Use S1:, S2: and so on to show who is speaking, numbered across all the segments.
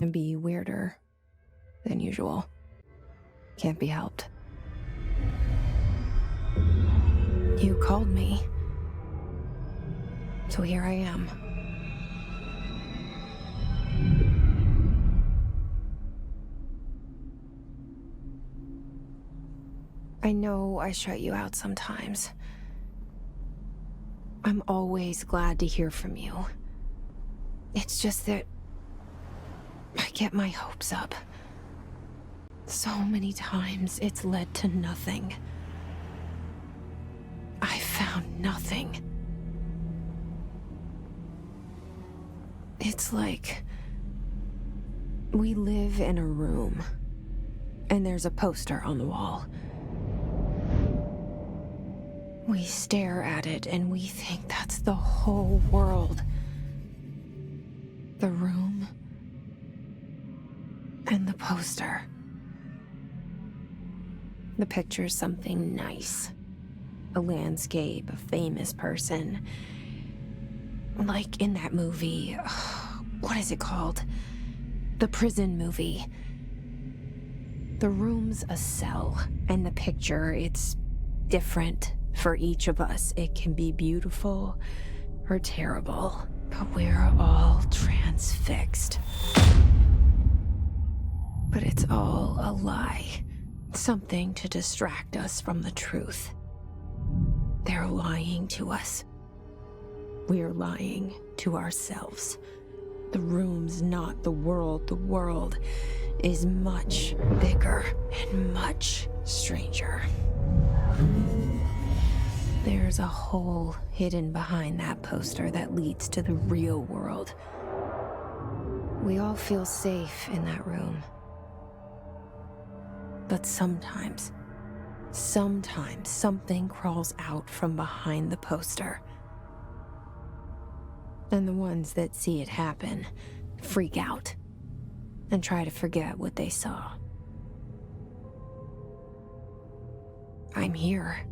S1: and be weirder than usual. Can't be helped. You called me, so here I am. I know I shut you out sometimes. I'm always glad to hear from you. It's just that I get my hopes up. So many times it's led to nothing. I found nothing. It's like we live in a room, and there's a poster on the wall. We stare at it and we think that's the whole world. The room and the poster. The picture's something nice. A landscape, a famous person. Like in that movie, what is it called? The prison movie. The room's a cell, and the picture, it's different for each of us. It can be beautiful or terrible, but we're all transfixed. But it's all a lie. Something to distract us from the truth. They're lying to us. We're lying to ourselves. The room's not the world. The world is much bigger and much stranger. There's a hole hidden behind that poster that leads to the real world. We all feel safe in that room. But sometimes something crawls out from behind the poster. And the ones that see it happen freak out and try to forget what they saw. I'm here.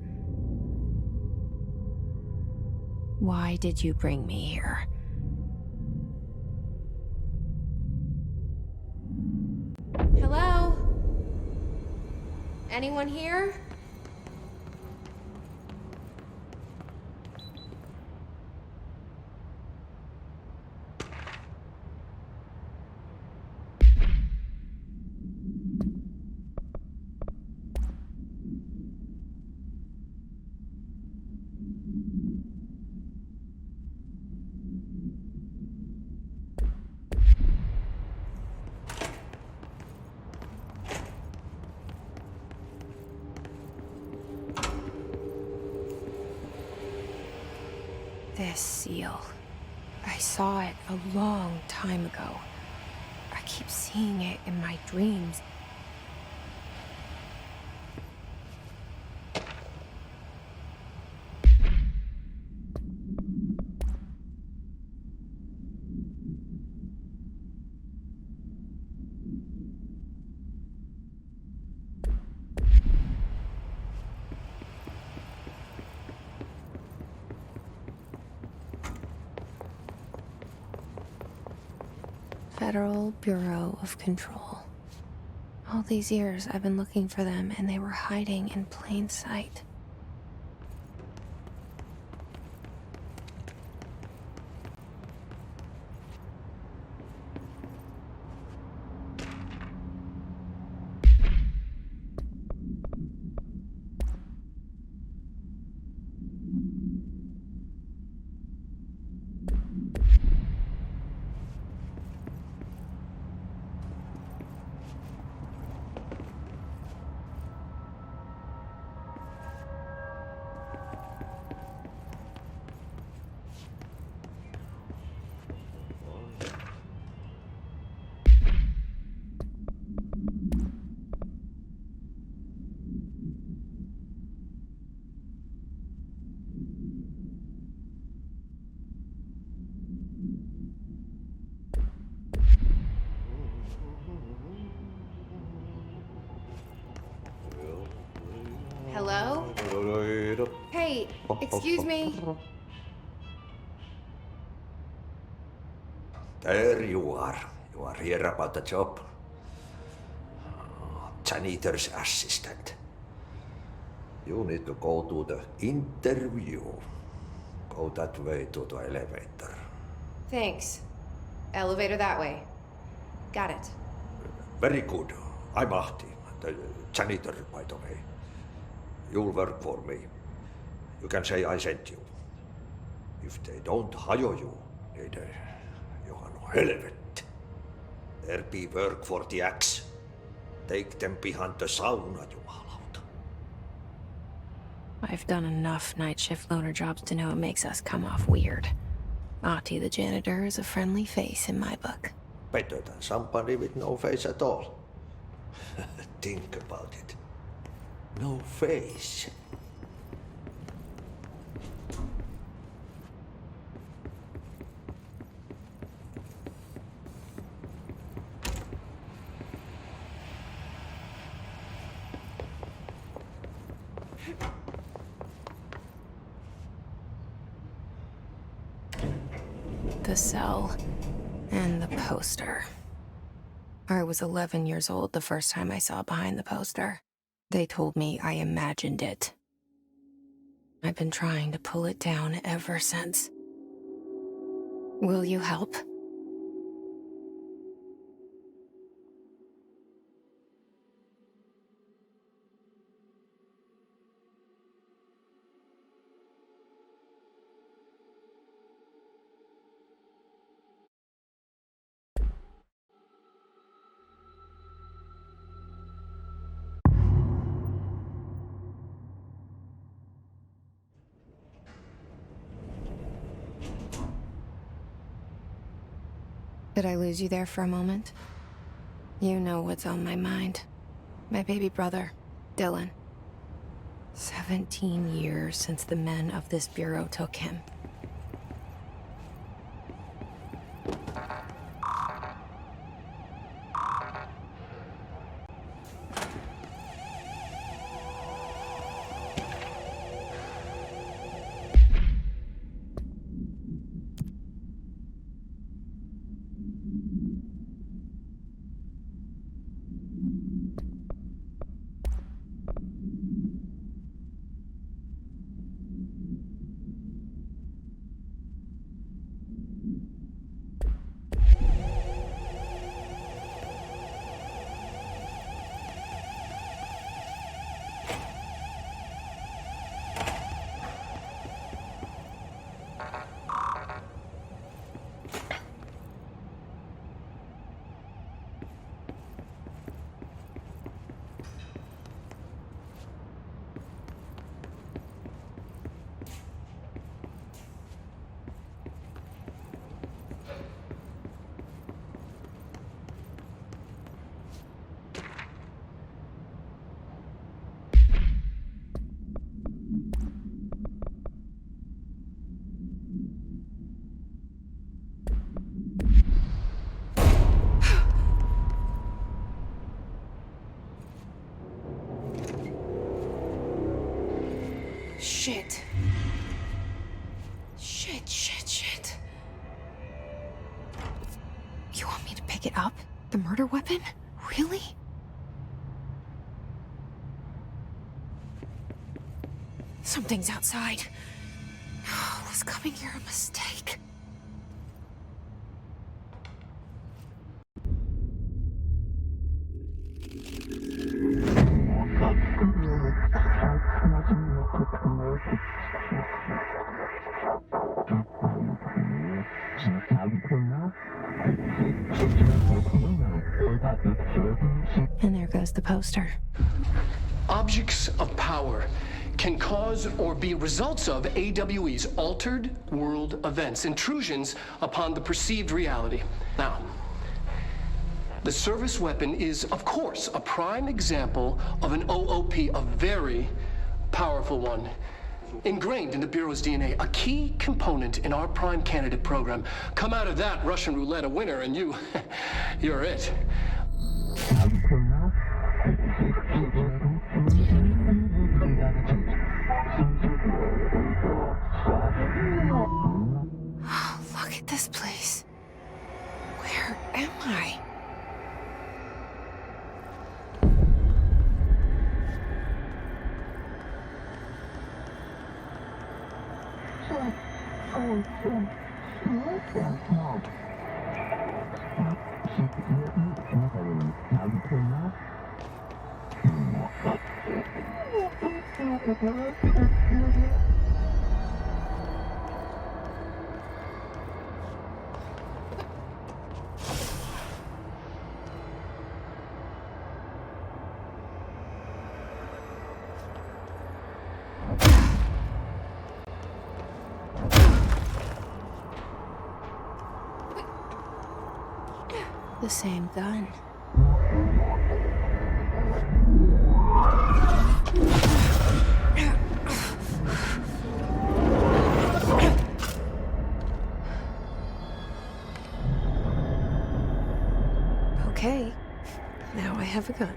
S1: Why did you bring me here? Hello? Anyone here? This seal. I saw it a long time ago. I keep seeing it in my dreams. Federal Bureau of Control. All these years I've been looking for them, and they were hiding in plain sight. Hello? Hey, excuse me.
S2: There you are. You are here about the job. Janitor's assistant. You need to go to the interview. Go that way to the elevator.
S3: Thanks. Elevator that way. Got it.
S2: Very good. I'm Ahti, the janitor, by the way. You'll work for me. You can say I sent you. If they don't hire you, niin Johan on helvet. There be work for the axe. Take them behind the sauna, jumalauta.
S1: I've done enough night shift loner jobs to know it makes us come off weird. Ahti the janitor is a friendly face in my book.
S2: Better than somebody with no face at all. Think about it. No face.
S1: The cell and the poster. I was 11 years old the first time I saw behind the poster. They told me I imagined it. I've been trying to pull it down ever since. Will you help? Did I lose you there for a moment? You know what's on my mind. My baby brother, Dylan. 17 years since the men of this bureau took him. Shit. Shit. You want me to pick it up? The murder weapon? Really? Something's outside. Was coming here a mistake? And there goes the poster.
S4: Objects of power can cause or be results of AWE's altered world events, intrusions upon the perceived reality. Now, the service weapon is, of course, a prime example of an OOP, a very powerful one. Ingrained in the Bureau's DNA, a key component in our prime candidate program. Come out of that Russian roulette a winner and you're it.
S1: Look at this place. Where am I? The same gun. Okay, now I have a gun.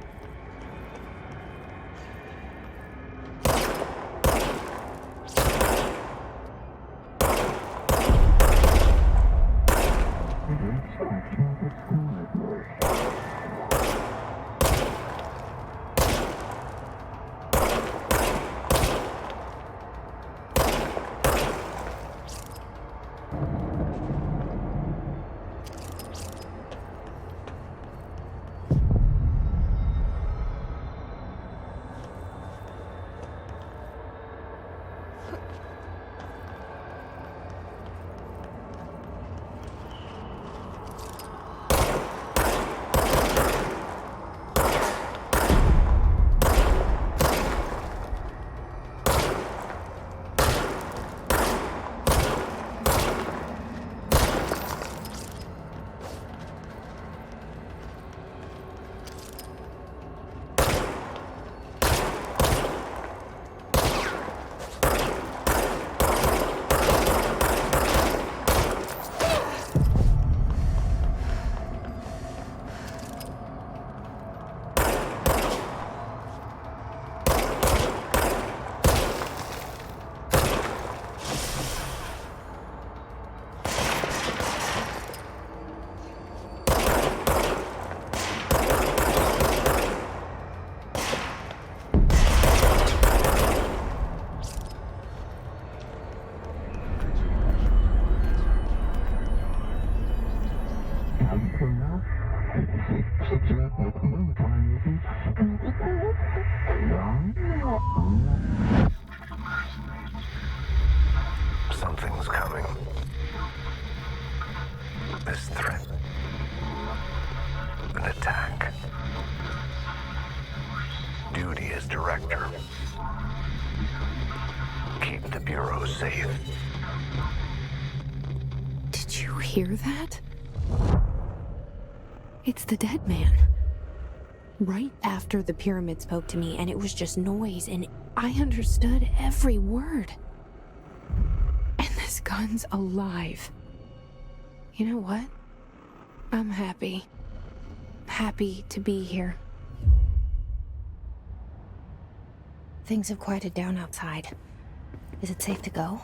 S5: Something's coming. This threat. An attack. Duty as director. Keep the Bureau safe.
S1: Did you hear that? It's the dead man. Right after the pyramid spoke to me, and it was just noise, and I understood every word. And this gun's alive. You know what? I'm happy. Happy to be here. Things have quieted down outside. Is it safe to go?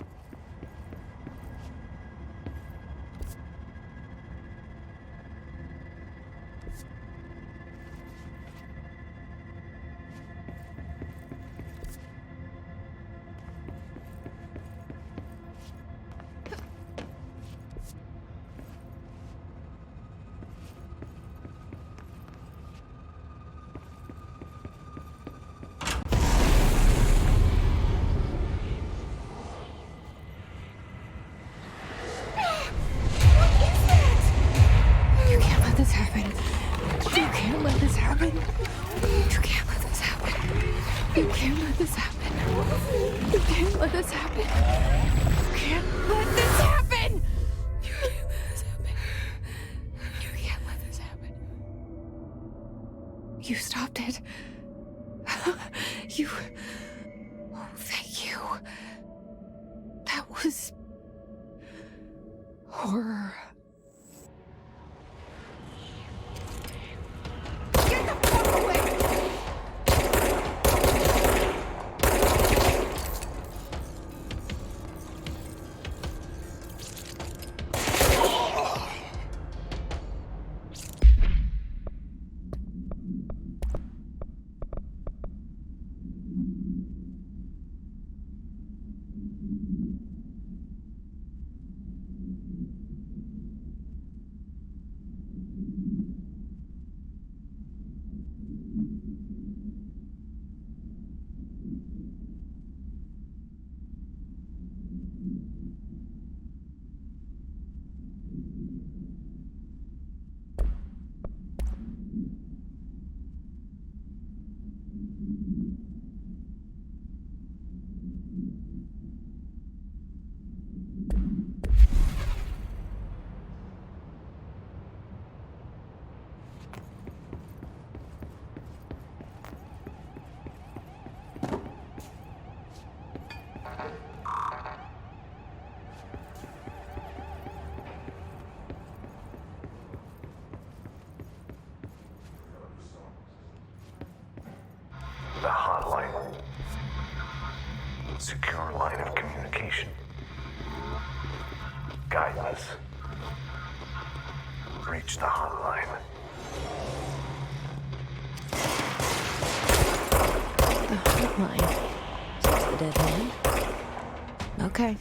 S1: You stopped it. You... Oh, thank you. That was... horror.
S3: Get the fuck away!
S5: secure line of communication. Guidance. Reach the hotline.
S1: The hotline. So it's the dead man? Okay.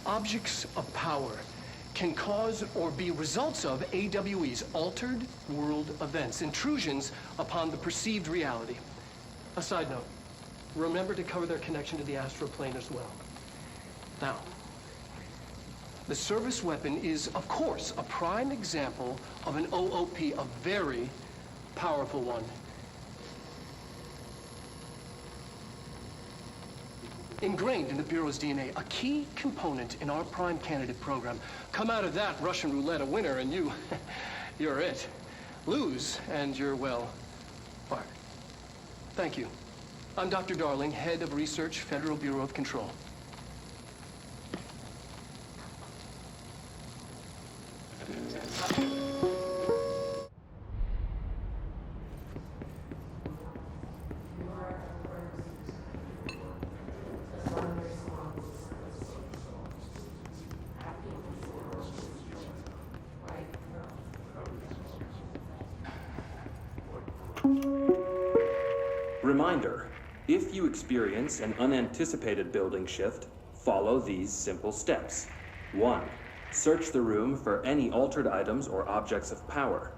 S4: Objects of power can cause or be results of AWE's altered world events, intrusions upon the perceived reality. A side note, remember to cover their connection to the astral plane as well. Now, the service weapon is, of course, a prime example of an OOP, a very powerful one. Ingrained in the Bureau's DNA, a key component in our prime candidate program. Come out of that Russian roulette a winner and you're it. Lose and you're, well, fired. Thank you. I'm Dr. Darling, head of research, Federal Bureau of Control.
S6: Reminder, if you experience an unanticipated building shift, follow these simple steps. 1. Search the room for any altered items or objects of power.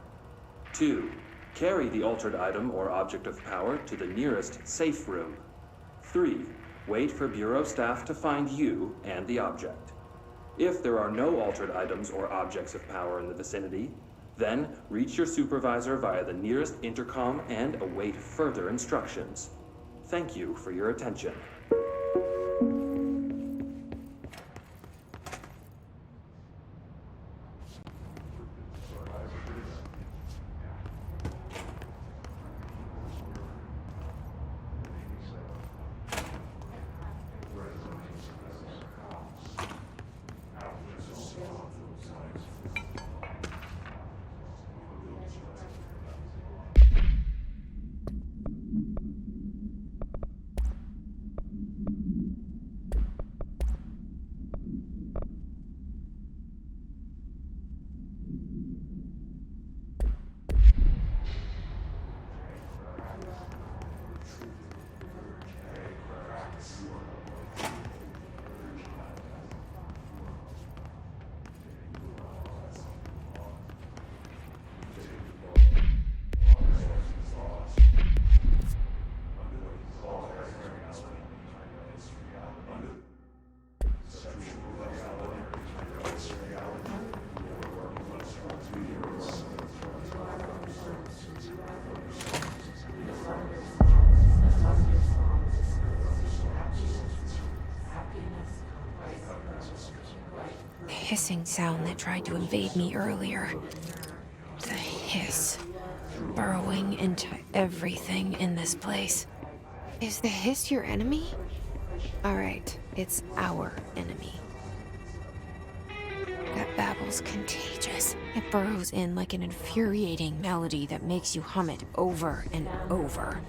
S6: 2. Carry the altered item or object of power to the nearest safe room. 3. Wait for Bureau staff to find you and the object. If there are no altered items or objects of power in the vicinity, then reach your supervisor via the nearest intercom and await further instructions. Thank you for your attention.
S1: hissing sound that tried to invade me earlier. The hiss, burrowing into everything in this place. Is the hiss your enemy? All right, it's our enemy. That babble's contagious. It burrows in like an infuriating melody that makes you hum it over and over.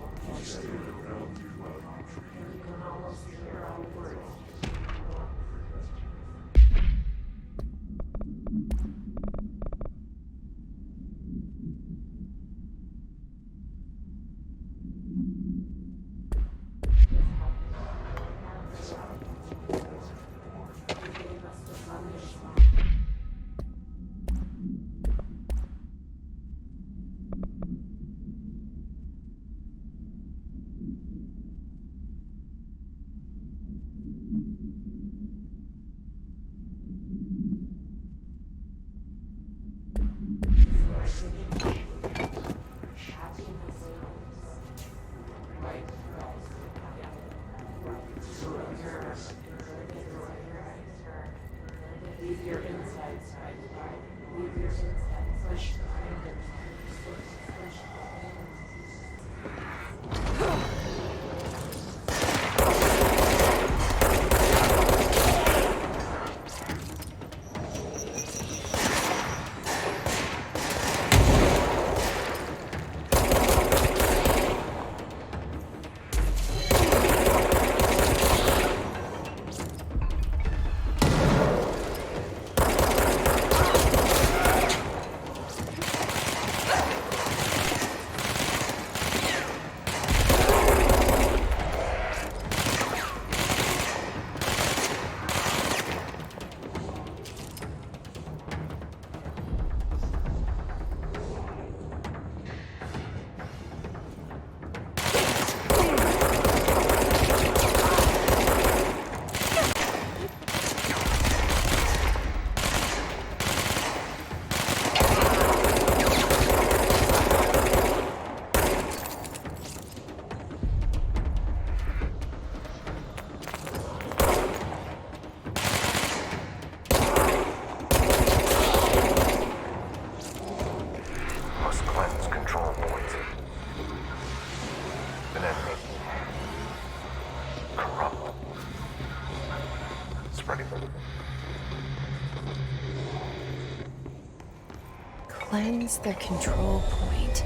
S1: Cleanse the control point.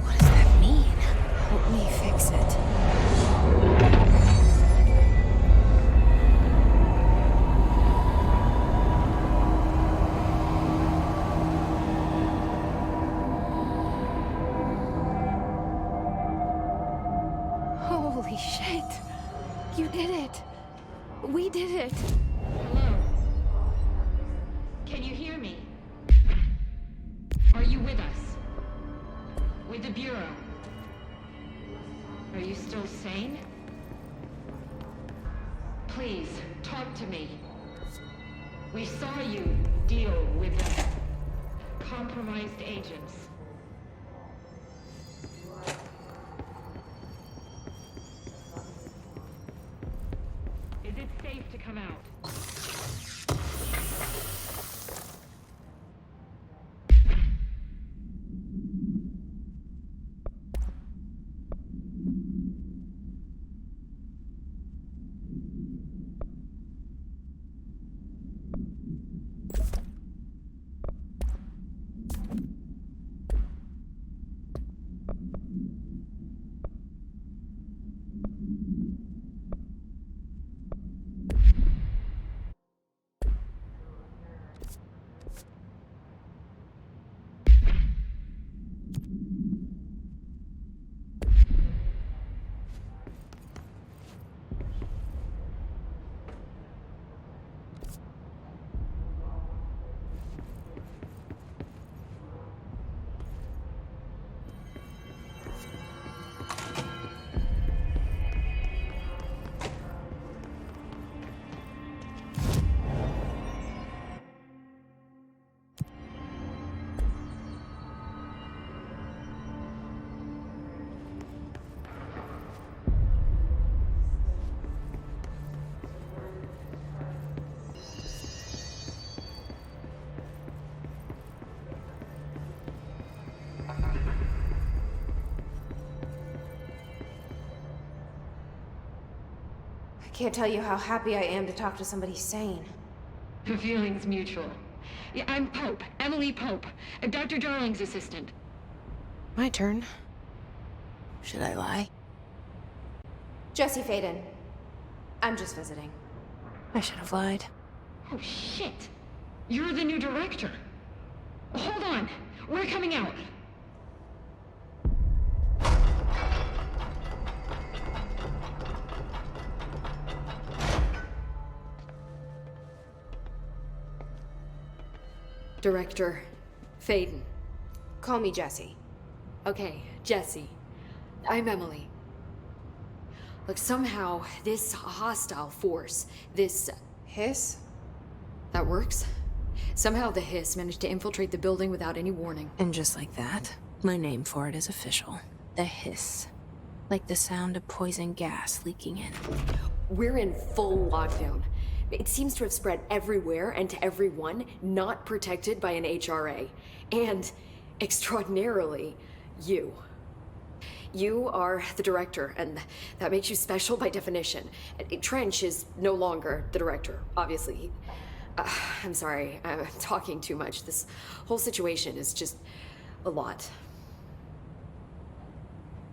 S1: What does that mean? Help me fix it. Holy shit! You did it! We did it!
S7: Hello? Can you hear me? Are you with us? With the Bureau? Are you still sane? Please, talk to me. We saw you deal with the compromised agents. Is it safe to come out?
S1: Can't tell you how happy I am to talk to somebody sane.
S7: The feeling's mutual. Yeah, I'm Pope, Emily Pope, Dr. Darling's assistant.
S1: My turn. Should I lie? Jesse Faden. I'm just visiting. I should have lied.
S7: Oh, shit. You're the new director. Hold on. We're coming out.
S8: Director Faden.
S1: Call me Jesse.
S8: Okay, Jesse. I'm Emily. Look, somehow this hostile force, this...
S1: Hiss?
S8: That works? Somehow the hiss managed to infiltrate the building without any warning.
S1: And just like that, my name for it is official. The hiss. Like the sound of poison gas leaking in.
S8: We're in full lockdown. It seems to have spread everywhere and to everyone not protected by an HRA. And, extraordinarily, you. You are the director, and that makes you special by definition. Trench is no longer the director, obviously. I'm sorry, I'm talking too much. This whole situation is just a lot.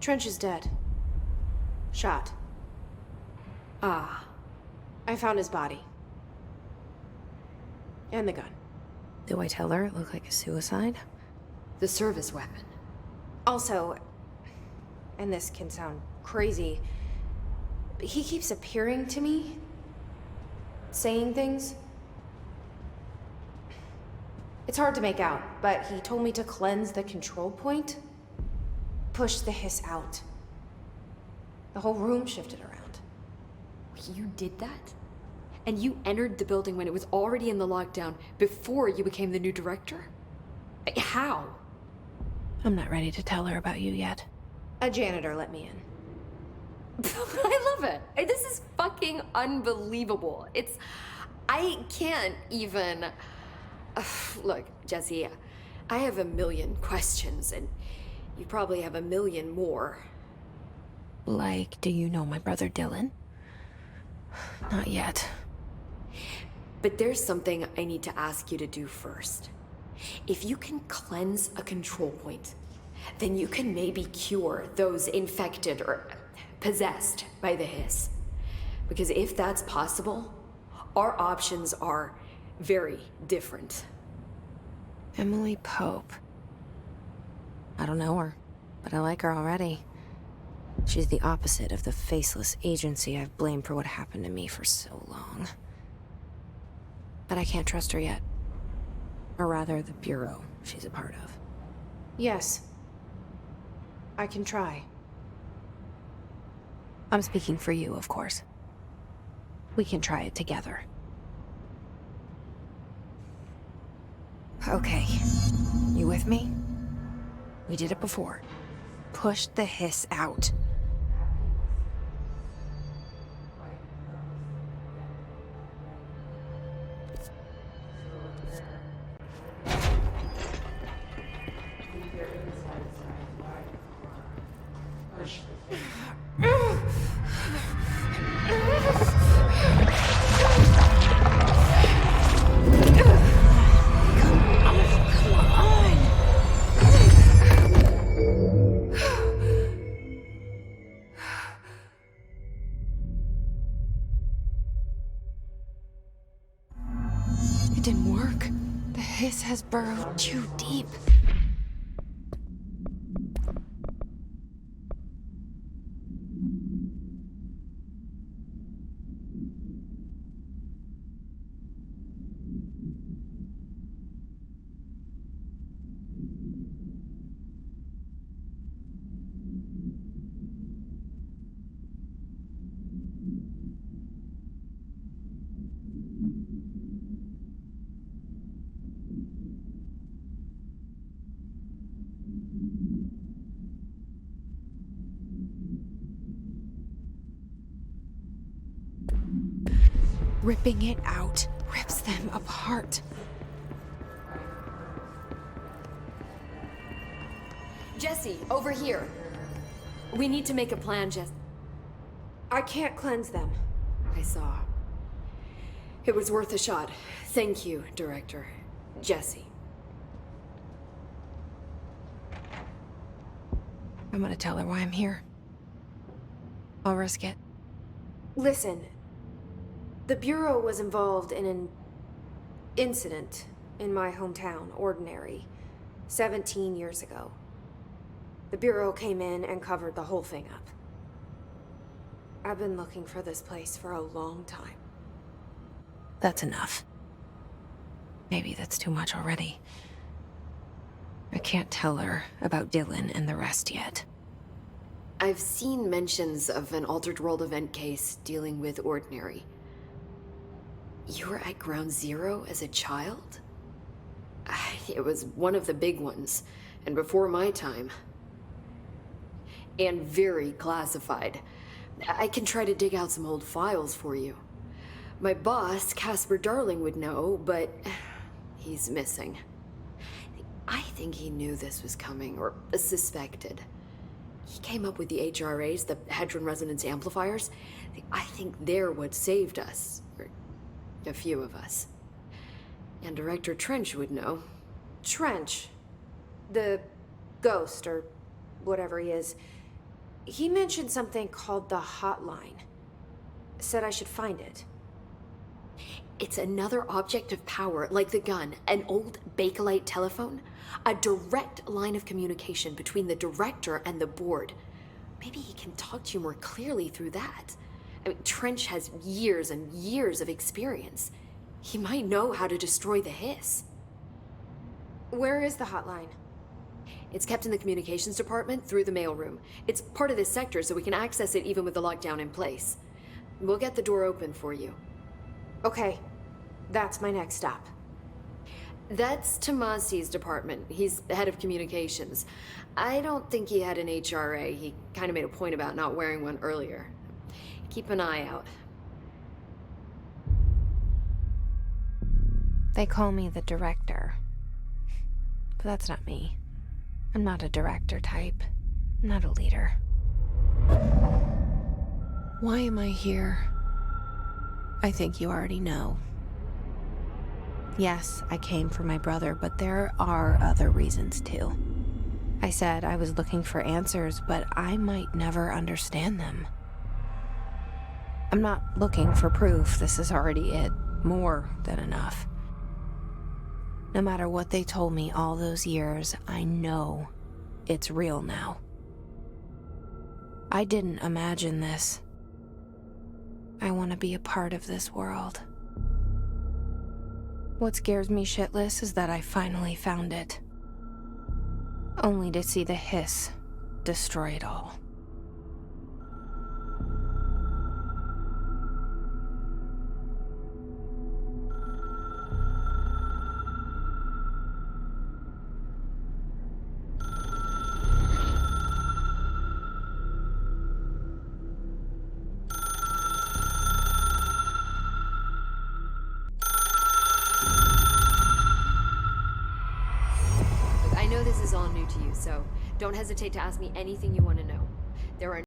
S1: Trench is dead. Shot.
S8: Ah.
S1: I found his body. And the gun. Do I tell her it looked like a suicide?
S8: The service weapon.
S1: Also, and this can sound crazy, but he keeps appearing to me, saying things. It's hard to make out, but he told me to cleanse the control point, push the hiss out. The whole room shifted around.
S8: You did that? And you entered the building when it was already in the lockdown before you became the new director? How?
S1: I'm not ready to tell her about you yet. A janitor let me in.
S8: I love it. This is fucking unbelievable. I can't even... Look, Jesse, I have a million questions, and you probably have a million more.
S1: Like, do you know my brother Dylan? Not yet.
S8: But there's something I need to ask you to do first. If you can cleanse a control point, then you can maybe cure those infected or possessed by the hiss. Because if that's possible, our options are very different.
S1: Emily Pope. I don't know her, but I like her already. She's the opposite of the faceless agency I've blamed for what happened to me for so long. But I can't trust her yet. Or rather, the Bureau she's a part of. Yes. I can try. I'm speaking for you, of course. We can try it together. Okay. You with me? We did it before. Push the hiss out. It didn't work. The hiss has burrowed too deep. Ripping it out rips them apart.
S8: Jesse, over here. We need to make a plan, Jess.
S1: I can't cleanse them.
S8: I saw. It was worth a shot. Thank you, Director. Jesse.
S1: I'm gonna tell her why I'm here. I'll risk it.
S9: Listen, the Bureau was involved in an incident in my hometown, Ordinary, 17 years ago. The Bureau came in and covered the whole thing up. I've been looking for this place for a long time.
S1: That's enough. Maybe that's too much already. I can't tell her about Dylan and the rest yet.
S8: I've seen mentions of an Altered World event case dealing with Ordinary. You were at Ground Zero as a child? It was one of the big ones, and before my time. And very classified. I can try to dig out some old files for you. My boss, Casper Darling, would know, but he's missing. I think he knew this was coming, or suspected. He came up with the HRAs, the Hadron Resonance Amplifiers. I think they're what saved us, or a few of us. And Director Trench would know.
S9: Trench, the ghost, or whatever he is, he mentioned something called the Hotline. Said I should find it.
S8: It's another object of power, like the gun, an old Bakelite telephone, a direct line of communication between the director and the board. Maybe he can talk to you more clearly through that. I mean, Trench has years and years of experience. He might know how to destroy the hiss.
S9: Where is the Hotline?
S8: It's kept in the communications department through the mailroom. It's part of this sector, so we can access it even with the lockdown in place. We'll get the door open for you.
S9: Okay, that's my next stop.
S8: That's Tomasi's department. He's the head of communications. I don't think he had an HRA. He kind of made a point about not wearing one earlier. Keep an eye out.
S1: They call me the director. But that's not me. I'm not a director type. I'm not a leader. Why am I here? I think you already know. Yes, I came for my brother, but there are other reasons too. I said I was looking for answers, but I might never understand them. I'm not looking for proof. This is already it. More than enough. No matter what they told me all those years, I know it's real now. I didn't imagine this. I want to be a part of this world. What scares me shitless is that I finally found it. Only to see the hiss destroy it all.
S8: I know this is all new to you, so don't hesitate to ask me anything you want to know. There are